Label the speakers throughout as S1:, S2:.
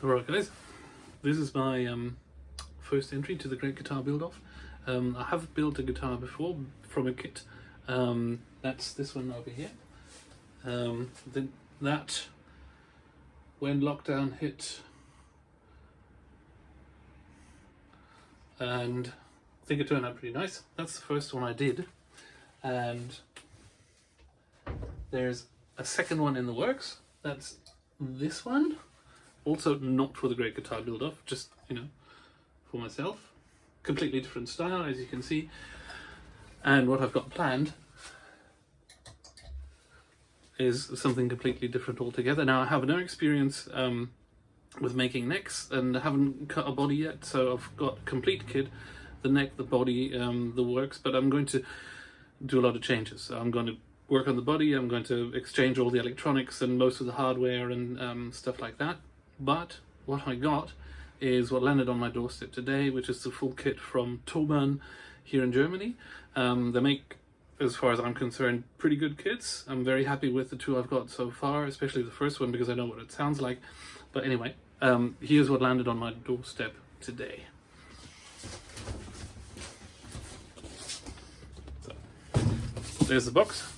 S1: Alright guys, this is my first entry to the Great Guitar Build-Off. I have built a guitar before from a kit. That's this one over here. That, when lockdown hit, and I think it turned out pretty nice. That's the first one I did, and there's a second one in the works. That's this one. Also not for the Great Guitar Build-Off, just, you know, for myself. Completely different style, as you can see. And what I've got planned is something completely different altogether. Now, I have no experience with making necks, and I haven't cut a body yet, so I've got a complete kit, the neck, the body, the works, but I'm going to do a lot of changes. So I'm going to work on the body, I'm going to exchange all the electronics and most of the hardware and stuff like that. But what I got is what landed on my doorstep today, which is the full kit from Thomann here in Germany. They make, as far as I'm concerned, pretty good kits. I'm very happy with the two I've got so far, especially the first one because I know what it sounds like. But anyway, here's what landed on my doorstep today. So, there's the box,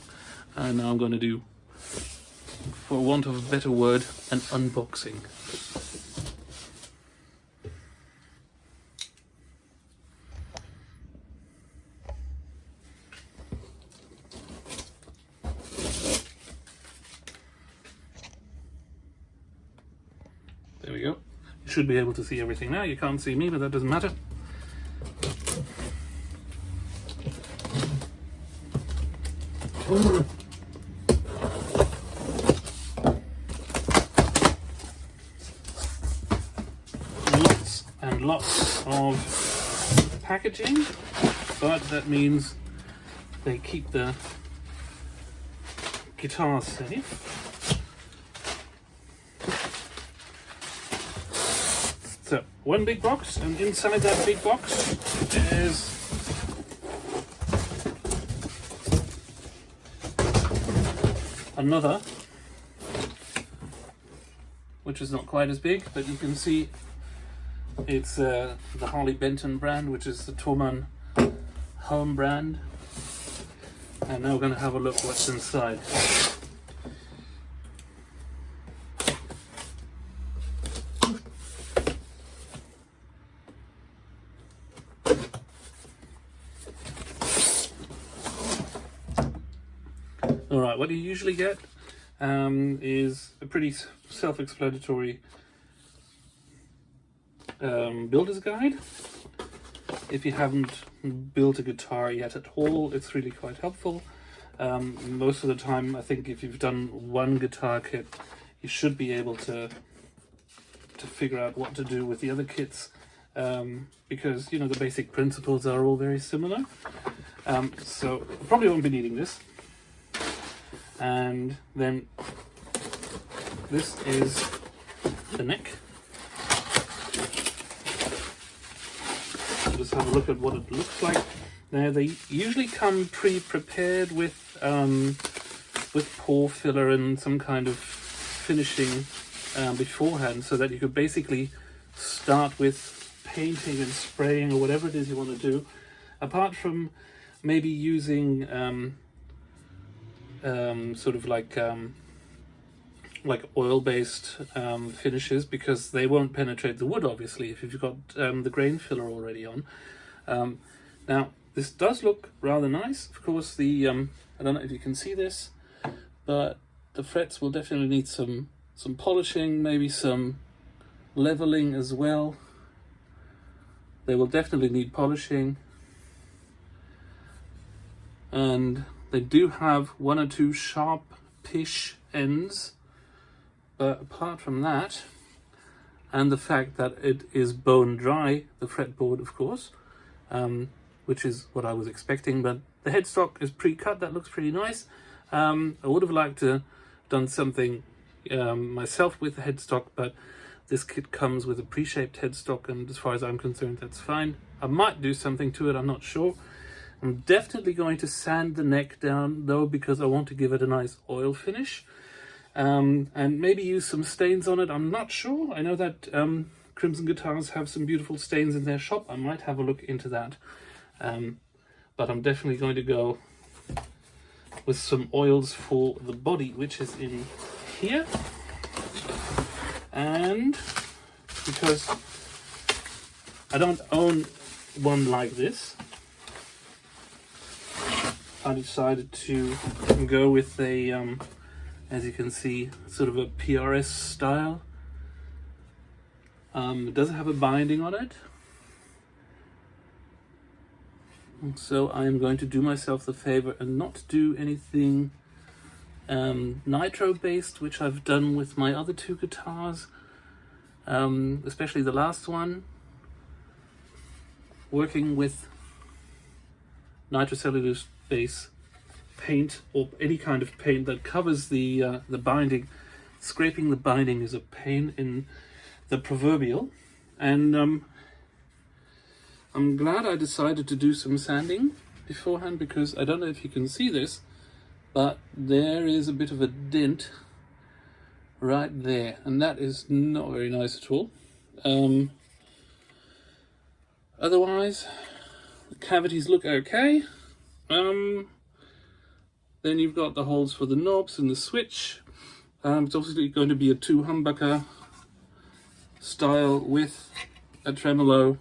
S1: and now I'm going to do, for want of a better word, an unboxing. There we go. You should be able to see everything now. You can't see me, but that doesn't matter. Lots and lots of packaging, but that means they keep the guitar safe. So, one big box, and inside that big box is another, which is not quite as big, but you can see it's the Harley Benton brand, which is the Thomann home brand. And now we're going to have a look what's inside. Alright, what you usually get is a pretty self-explanatory builder's guide. If you haven't built a guitar yet at all, it's really quite helpful. Most of the time, I think if you've done one guitar kit, you should be able to figure out what to do with the other kits, because, you know, the basic principles are all very similar. So you probably won't be needing this. And then this is the neck. Just have a look at what it looks like. Now, they usually come pre-prepared with pore filler and some kind of finishing beforehand, so that you could basically start with painting and spraying or whatever it is you want to do. Apart from maybe using sort of like oil-based finishes, because they won't penetrate the wood, obviously, if you've got the grain filler already on. Now, this does look rather nice. Of course, the I don't know if you can see this, but the frets will definitely need some polishing, maybe some leveling as well. They will definitely need polishing, and they do have one or two sharp-ish ends, but apart from that, and the fact that it is bone dry, the fretboard, of course, which is what I was expecting, but the headstock is pre-cut. That looks pretty nice. I would have liked to have done something myself with the headstock, but this kit comes with a pre-shaped headstock, and as far as I'm concerned, that's fine. I might do something to it, I'm not sure. I'm definitely going to sand the neck down though, because I want to give it a nice oil finish. and maybe use some stains on it. I'm not sure. I know that Crimson Guitars have some beautiful stains in their shop. I might have a look into that. But I'm definitely going to go with some oils for the body, which is in here. And because I don't own one like this, I decided to go with a, as you can see, sort of a PRS style. It doesn't have a binding on it. So I'm going to do myself the favor and not do anything nitro based, which I've done with my other two guitars, especially the last one, working with nitrocellulose base paint or any kind of paint that covers the binding. Scraping the binding is a pain in the proverbial, and I'm glad I decided to do some sanding beforehand, because I don't know if you can see this, but there is a bit of a dent right there, and that is not very nice at all. Otherwise, the cavities look okay. Then you've got the holes for the knobs and the switch. It's obviously going to be a 2 humbucker style with a tremolo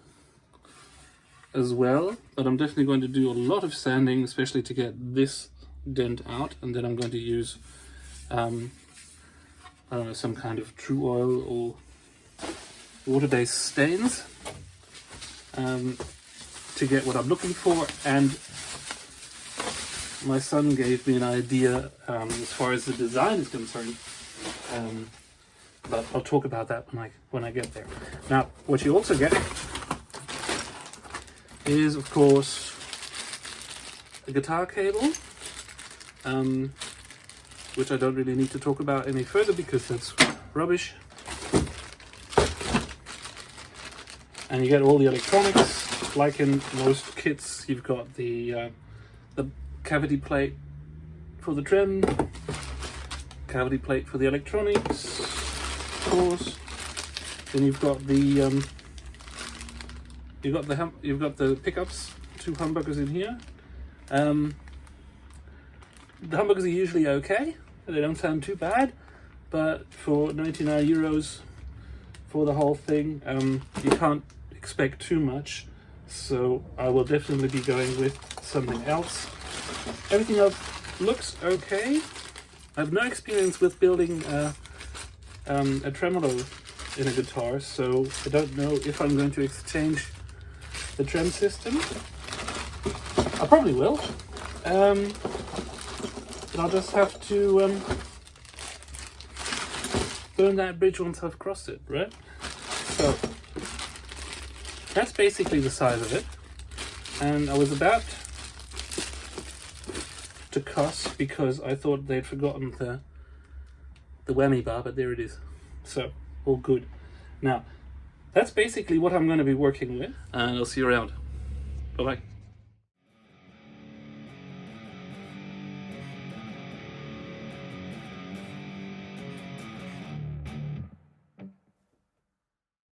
S1: as well, but I'm definitely going to do a lot of sanding, especially to get this dent out, and then I'm going to use I don't know, some kind of true oil or water-based stains to get what I'm looking for. And my son gave me an idea as far as the design is concerned, but I'll talk about that when I get there. Now, what you also get is, of course, a guitar cable, which I don't really need to talk about any further because that's rubbish. And you get all the electronics, like in most kits. You've got the cavity plate for the trem, cavity plate for the electronics, of course. Then you've got the you've got the pickups, 2 humbuckers in here. The humbuckers are usually okay, they don't sound too bad, but for 99 euros for the whole thing, you can't expect too much, so I will definitely be going with something else. Everything else looks okay. I have no experience with building a tremolo in a guitar, so I don't know if I'm going to exchange the trem system. I probably will, but I'll just have to burn that bridge once I've crossed it, right? So that's basically the size of it, and I was about to cuss because I thought they'd forgotten the whammy bar, but there it is. So all good. Now that's basically what I'm going to be working with, and I'll see you around. Bye bye.